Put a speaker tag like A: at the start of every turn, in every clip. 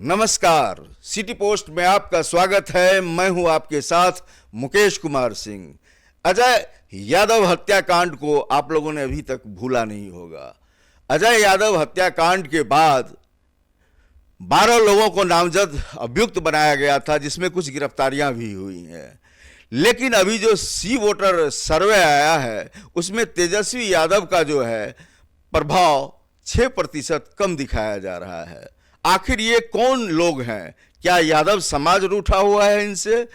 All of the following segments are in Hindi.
A: नमस्कार, सिटी पोस्ट में आपका स्वागत है। मैं हूं आपके साथ मुकेश कुमार सिंह। अजय यादव हत्याकांड को आप लोगों ने अभी तक भूला नहीं होगा। अजय यादव हत्याकांड के बाद 12 लोगों को नामजद अभियुक्त बनाया गया था, जिसमें कुछ गिरफ्तारियां भी हुई हैं। लेकिन अभी जो सी वोटर सर्वे आया है उसमें तेजस्वी यादव का जो है प्रभाव 6% कम दिखाया जा रहा है। आखिर ये कौन लोग हैं? क्या यादव समाज रूठा हुआ है इनसे,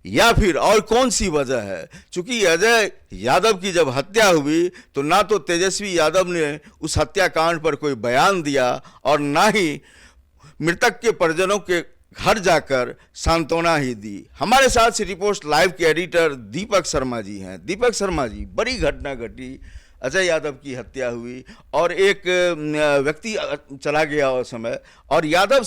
A: या फिर और कौन सी वजह है? क्योंकि अजय यादव की जब हत्या हुई तो ना तो तेजस्वी यादव ने उस हत्याकांड पर कोई बयान दिया और ना ही मृतक के परिजनों के घर जाकर सांत्वना ही दी। हमारे साथ सिटी पोस्ट लाइव के एडिटर दीपक शर्मा जी हैं। दीपक शर्मा जी, बड़ी घटना घटी, अजय यादव की हत्या हुई और एक व्यक्ति चला गया उस समय। और यादव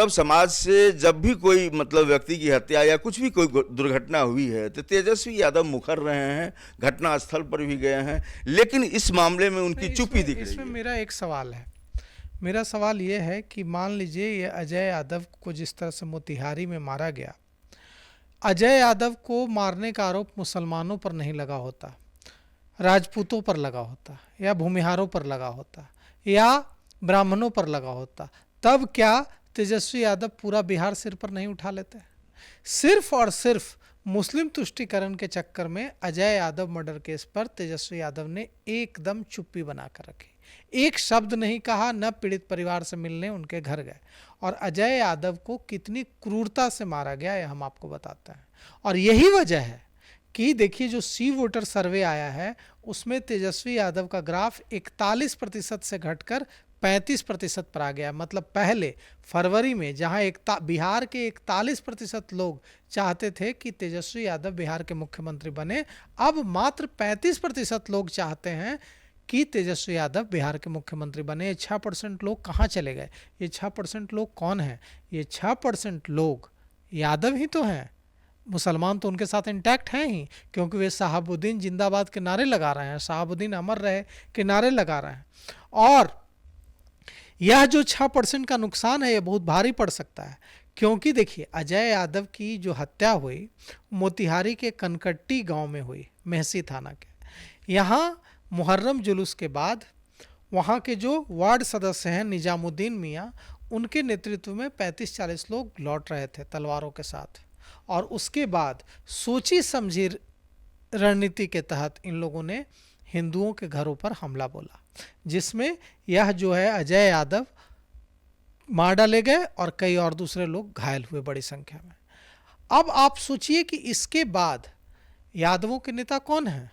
A: समाज से जब भी कोई व्यक्ति की हत्या या कुछ भी कोई दुर्घटना हुई है तो तेजस्वी यादव मुखर रहे हैं, घटना स्थल पर भी गए हैं, लेकिन इस मामले में उनकी चुप्पी दिख रही है।
B: इसमें मेरा एक सवाल है। मेरा सवाल ये है कि मान लीजिए ये अजय यादव को जिस तरह से मोतिहारी में मारा गया, अजय यादव को मारने का आरोप मुसलमानों पर नहीं लगा होता, राजपूतों पर लगा होता, या भूमिहारों पर लगा होता, या ब्राह्मणों पर लगा होता, तब क्या तेजस्वी यादव पूरा बिहार सिर पर नहीं उठा लेते? सिर्फ और सिर्फ मुस्लिम तुष्टीकरण के चक्कर में अजय यादव मर्डर केस पर तेजस्वी यादव ने एकदम चुप्पी बनाकर रखी, एक शब्द नहीं कहा, न पीड़ित परिवार से मिलने उनके घर गए। और अजय यादव को कितनी क्रूरता से मारा गया यह हम आपको बताते हैं। और यही वजह है कि देखिए जो सी वोटर सर्वे आया है उसमें तेजस्वी यादव का ग्राफ 41% से घटकर 35% पर आ गया। मतलब पहले फरवरी में जहां बिहार के 41% लोग चाहते थे कि तेजस्वी यादव बिहार के मुख्यमंत्री बने, अब मात्र 35% लोग चाहते हैं कि तेजस्वी यादव बिहार के मुख्यमंत्री बने। ये 6% लोग कहाँ चले गए? ये 6% लोग कौन हैं? ये 6% लोग यादव ही तो हैं। मुसलमान तो उनके साथ इंटैक्ट हैं ही, क्योंकि वे शहाबुद्दीन जिंदाबाद के नारे लगा रहे हैं, शहाबुद्दीन अमर रहे के नारे लगा रहे हैं। और यह जो 6% का नुकसान है ये बहुत भारी पड़ सकता है, क्योंकि देखिए अजय यादव की जो हत्या हुई मोतिहारी के कनकट्टी गांव में हुई, मेहसी थाना के। यहाँ मुहर्रम जुलूस के बाद वहाँ के जो वार्ड सदस्य हैं निजामुद्दीन मियाँ, उनके नेतृत्व में 35-40 लोग लौट रहे थे तलवारों के साथ। और उसके बाद सोची समझी रणनीति के तहत इन लोगों ने हिंदुओं के घरों पर हमला बोला, जिसमें यह जो है अजय यादव मार डाले गए और कई और दूसरे लोग घायल हुए बड़ी संख्या में। अब आप सोचिए कि इसके बाद यादवों के नेता कौन हैं?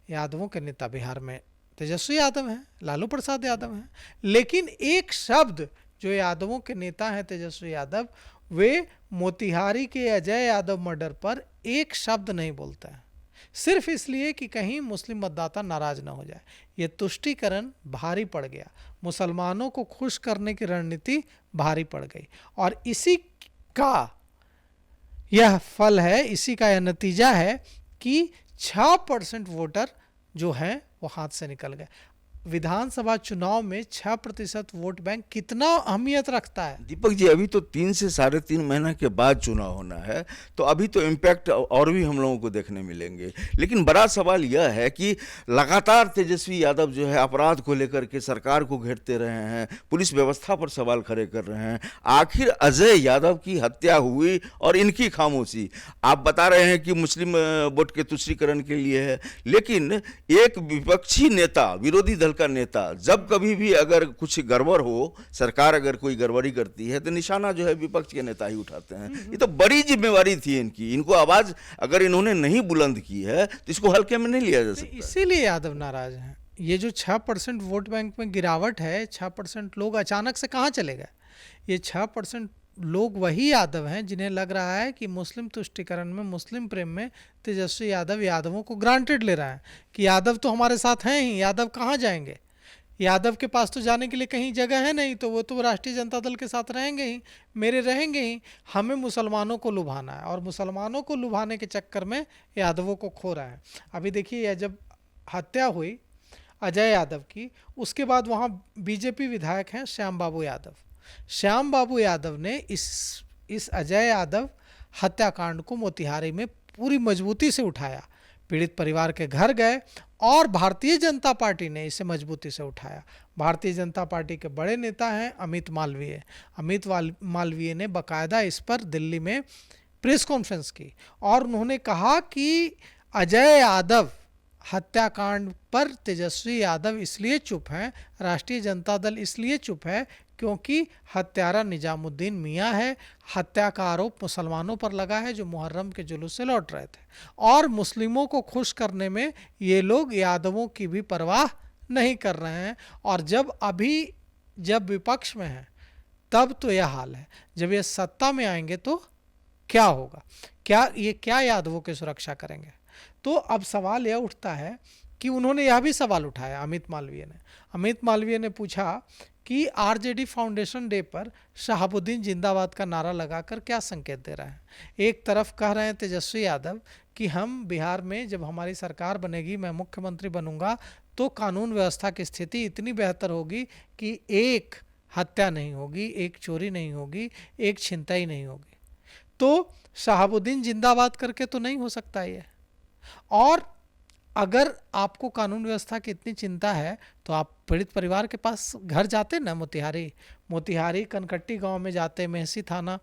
B: यादवों के नेता बिहार में तेजस्वी यादव हैं, लालू प्रसाद यादव हैं। लेकिन एक शब्द जो यादवों के नेता हैं तेजस्वी यादव, वे मोतिहारी के अजय यादव मर्डर पर एक शब्द नहीं बोलते हैं, सिर्फ इसलिए कि कहीं मुस्लिम मतदाता नाराज ना हो जाए। ये तुष्टीकरण भारी पड़ गया, मुसलमानों को खुश करने की रणनीति भारी पड़ गई। और इसी का यह फल है, इसी का यह नतीजा है कि 6% वोटर जो हैं वो हाथ से निकल गए। विधानसभा चुनाव में 6% वोट बैंक कितना अहमियत रखता है?
A: दीपक जी, अभी तो 3 से 3.5 महीना के बाद चुनाव होना है, तो अभी तो इम्पैक्ट और भी हम लोगों को देखने मिलेंगे। लेकिन बड़ा सवाल यह है कि लगातार तेजस्वी यादव जो है अपराध को लेकर के सरकार को घेरते रहे हैं, पुलिस व्यवस्था पर सवाल खड़े कर रहे हैं। आखिर अजय यादव की हत्या हुई और इनकी खामोशी, आप बता रहे हैं कि मुस्लिम वोट के तुष्टीकरण के लिए है, लेकिन एक विपक्षी नेता, विरोधी दल का नेता, जब कभी भी अगर कुछ गड़बड़ हो, सरकार अगर कोई गड़बड़ी करती है तो निशाना जो है विपक्ष के नेता ही उठाते हैं। ये तो बड़ी जिम्मेवारी थी इनकी। इनको आवाज अगर इन्होंने नहीं बुलंद की है तो इसको हल्के में नहीं लिया जा सकता।
B: इसीलिए यादव नाराज हैं। ये जो 6% वोट बैंक में गिरावट है, 6% लोग अचानक से कहाँ चले गए? ये 6% लोग वही यादव हैं जिन्हें लग रहा है कि मुस्लिम तुष्टीकरण में, मुस्लिम प्रेम में तेजस्वी यादव यादवों को ग्रांटेड ले रहा है कि यादव तो हमारे साथ हैं ही, यादव कहाँ जाएंगे, यादव के पास तो जाने के लिए कहीं जगह है नहीं, तो वो तो राष्ट्रीय जनता दल के साथ रहेंगे ही, मेरे रहेंगे ही। हमें मुसलमानों को लुभाना है और मुसलमानों को लुभाने के चक्कर में यादवों को खो रहा है। अभी देखिए जब हत्या हुई अजय यादव की, उसके बाद वहाँ बीजेपी विधायक हैं श्याम बाबू यादव, श्याम बाबू यादव ने इस अजय यादव हत्याकांड को मोतिहारी में पूरी मजबूती से उठाया। पीड़ित परिवार के घर गए और भारतीय जनता पार्टी ने इसे मजबूती से उठाया। भारतीय जनता पार्टी के बड़े नेता हैं अमित मालवीय। मालवीय ने बाकायदा इस पर दिल्ली में प्रेस कॉन्फ्रेंस की और उन्होंने कहा कि अजय यादव हत्याकांड पर तेजस्वी यादव इसलिए चुप हैं, राष्ट्रीय जनता दल इसलिए चुप है क्योंकि हत्यारा निजामुद्दीन मियां है। हत्या का आरोप मुसलमानों पर लगा है जो मुहर्रम के जुलूस से लौट रहे थे और मुस्लिमों को खुश करने में ये लोग यादवों की भी परवाह नहीं कर रहे हैं। और जब विपक्ष में है तब तो यह हाल है, जब ये सत्ता में आएंगे तो क्या होगा? क्या यादवों की सुरक्षा करेंगे? तो अब सवाल यह उठता है कि उन्होंने यह भी सवाल उठाया अमित मालवीय ने पूछा कि आरजेडी फाउंडेशन डे पर शहाबुद्दीन जिंदाबाद का नारा लगाकर क्या संकेत दे रहे हैं। एक तरफ कह रहे हैं तेजस्वी यादव कि हम बिहार में जब हमारी सरकार बनेगी, मैं मुख्यमंत्री बनूंगा, तो कानून व्यवस्था की स्थिति इतनी बेहतर होगी कि एक हत्या नहीं होगी, एक चोरी नहीं होगी, एक छिनताई नहीं होगी। तो शहाबुद्दीन जिंदाबाद करके तो नहीं हो सकता ये। और अगर आपको कानून व्यवस्था की इतनी चिंता है तो आप पीड़ित परिवार के पास घर जाते ना, मोतिहारी कनकट्टी गांव में जाते, मेहसी थाना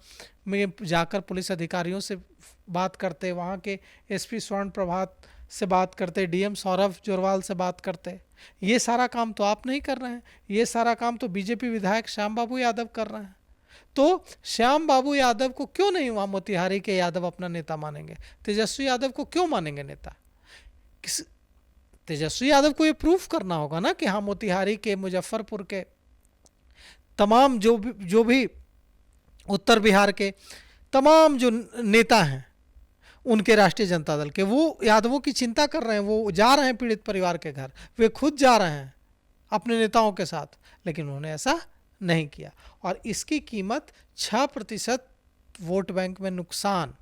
B: में जाकर पुलिस अधिकारियों से बात करते, वहाँ के एसपी स्वर्ण प्रभात से बात करते, डीएम सौरभ जोरवाल से बात करते। ये सारा काम तो आप नहीं कर रहे हैं, ये सारा काम तो बीजेपी विधायक श्याम बाबू यादव कर रहे हैं। तो श्याम बाबू यादव को क्यों नहीं वहाँ मोतिहारी के यादव अपना नेता मानेंगे? तेजस्वी यादव को क्यों मानेंगे नेता? तेजस्वी यादव को ये प्रूफ करना होगा ना कि हाँ, मोतिहारी के, मुजफ्फरपुर के तमाम जो भी उत्तर बिहार के तमाम जो नेता हैं उनके राष्ट्रीय जनता दल के, वो यादवों की चिंता कर रहे हैं, वो जा रहे हैं पीड़ित परिवार के घर, वे खुद जा रहे हैं अपने नेताओं के साथ, लेकिन उन्होंने ऐसा नहीं किया। और इसकी कीमत 6% वोट बैंक में नुकसान,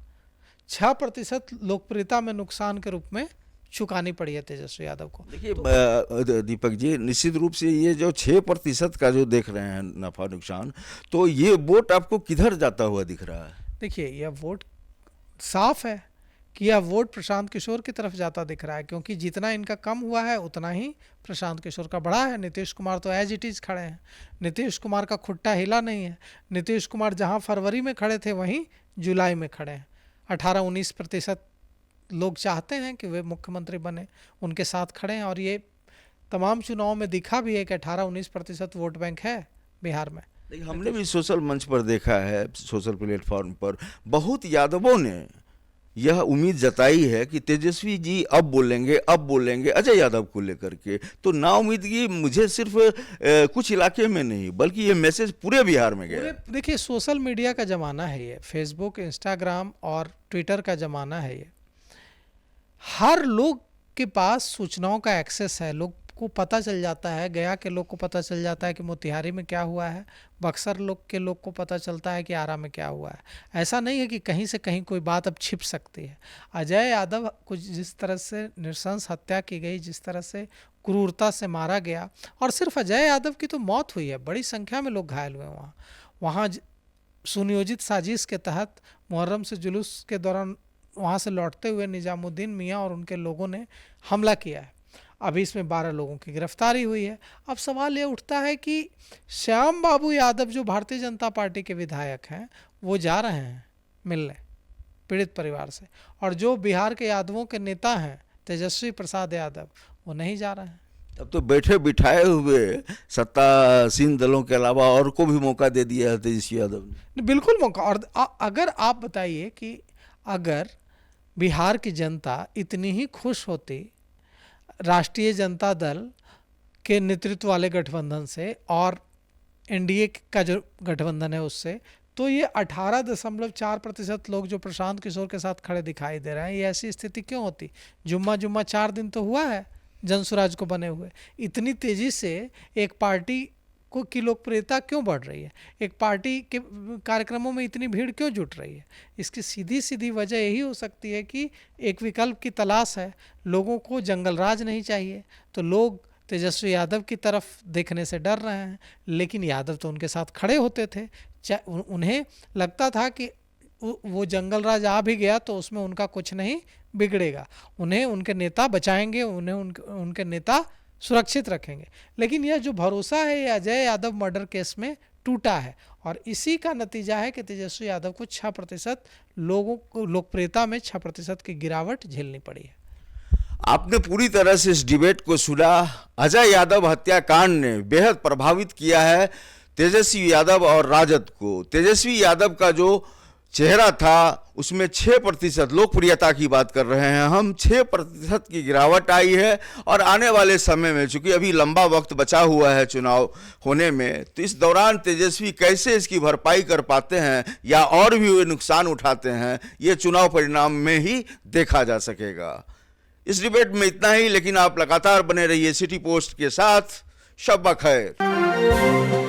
B: 6% लोकप्रियता में नुकसान के रूप में चुकानी पड़ी है तेजस्वी यादव को।
A: देखिए दीपक जी, निश्चित रूप से ये जो 6% का जो देख रहे हैं नफा नुकसान, तो ये वोट आपको किधर जाता हुआ दिख रहा है?
B: देखिए, यह वोट साफ है कि यह वोट प्रशांत किशोर की तरफ जाता दिख रहा है, क्योंकि जितना इनका कम हुआ है उतना ही प्रशांत किशोर का बढ़ा है। नीतीश कुमार तो एज इट इज़ खड़े हैं, नीतीश कुमार का खुट्टा हिला नहीं है। नीतीश कुमार जहां फरवरी में खड़े थे वहीं जुलाई में खड़े हैं। 18-19% लोग चाहते हैं कि वे मुख्यमंत्री बने, उनके साथ खड़े हैं। और ये तमाम चुनाव में दिखा भी है कि 18-19% वोट बैंक है बिहार में।
A: देखिए, हमने भी सोशल मंच पर देखा है, सोशल प्लेटफॉर्म पर बहुत यादवों ने यह उम्मीद जताई है कि तेजस्वी जी अब बोलेंगे अजय यादव को लेकर के। तो नाउम्मीदगी मुझे सिर्फ कुछ इलाके में नहीं बल्कि ये मैसेज पूरे बिहार में गया।
B: देखिए, सोशल मीडिया का ज़माना है ये, फेसबुक, इंस्टाग्राम और ट्विटर का ज़माना है ये। हर लोग के पास सूचनाओं का एक्सेस है, लोग को पता चल जाता है, गया के लोग को पता चल जाता है कि मोतिहारी में क्या हुआ है, बक्सर लोग को पता चलता है कि आरा में क्या हुआ है। ऐसा नहीं है कि कहीं से कहीं कोई बात अब छिप सकती है। अजय यादव को जिस तरह से नृशंस हत्या की गई, जिस तरह से क्रूरता से मारा गया, और सिर्फ अजय यादव की तो मौत हुई है, बड़ी संख्या में लोग घायल हुए वहाँ सुनियोजित साजिश के तहत मुहर्रम से जुलूस के दौरान वहाँ से लौटते हुए निजामुद्दीन मियाँ और उनके लोगों ने हमला किया है। अभी इसमें 12 लोगों की गिरफ्तारी हुई है। अब सवाल ये उठता है कि श्याम बाबू यादव जो भारतीय जनता पार्टी के विधायक हैं वो जा रहे हैं मिलने पीड़ित परिवार से, और जो बिहार के यादवों के नेता हैं तेजस्वी प्रसाद यादव, वो नहीं जा रहे हैं।
A: अब तो बैठे बिठाए हुए सत्तासीन दलों के अलावा और को भी मौका दे दिया है तेजस्वी यादव ने।
B: बिल्कुल मौका। और अगर आप बताइए कि अगर बिहार की जनता इतनी ही खुश होती राष्ट्रीय जनता दल के नेतृत्व वाले गठबंधन से और एनडीए का जो गठबंधन है उससे, तो ये 18.4% लोग जो प्रशांत किशोर के साथ खड़े दिखाई दे रहे हैं, ये ऐसी स्थिति क्यों होती? जुम्मा 4 दिन तो हुआ है जनसुराज को बने हुए। इतनी तेजी से एक पार्टी की लोकप्रियता क्यों बढ़ रही है? एक पार्टी के कार्यक्रमों में इतनी भीड़ क्यों जुट रही है? इसकी सीधी वजह यही हो सकती है कि एक विकल्प की तलाश है। लोगों को जंगल राज नहीं चाहिए, तो लोग तेजस्वी यादव की तरफ देखने से डर रहे हैं, लेकिन यादव तो उनके साथ खड़े होते थे। उन्हें लगता था कि वो जंगल राज आ भी गया तो उसमें उनका कुछ नहीं बिगड़ेगा, उन्हें उनके नेता बचाएंगे, उन्हें उनके नेता सुरक्षित रखेंगे। लेकिन यह जो भरोसा है ये अजय यादव मर्डर केस में टूटा है, और इसी का नतीजा है कि तेजस्वी यादव को 6% लोगों को लोकप्रियता में 6% की गिरावट झेलनी पड़ी है।
A: आपने पूरी तरह से इस डिबेट को सुना। अजय यादव हत्याकांड ने बेहद प्रभावित किया है तेजस्वी यादव और राजद को। तेजस्वी यादव का जो चेहरा था उसमें 6% लोकप्रियता की बात कर रहे हैं हम, 6% की गिरावट आई है। और आने वाले समय में, चूंकि अभी लंबा वक्त बचा हुआ है चुनाव होने में, तो इस दौरान तेजस्वी कैसे इसकी भरपाई कर पाते हैं या और भी वे नुकसान उठाते हैं, ये चुनाव परिणाम में ही देखा जा सकेगा। इस डिबेट में इतना ही, लेकिन आप लगातार बने रहिए सिटी पोस्ट के साथ। शब बखैर।